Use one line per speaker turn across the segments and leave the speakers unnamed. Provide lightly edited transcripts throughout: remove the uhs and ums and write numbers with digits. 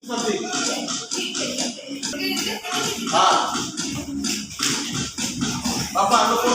Bapak anu pun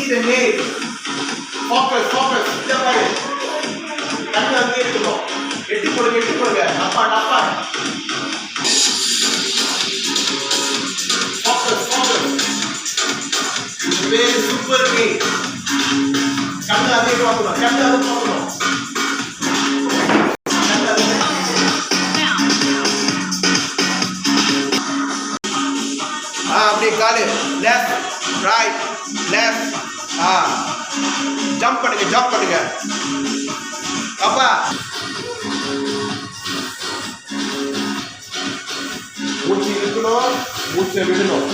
see the name. Focus. Focus. Very super name. அப்படியே காலு left right left jump பண்ணுங்க அப்பா மூச்சு இழுக்கணும் மூச்சை விடணும்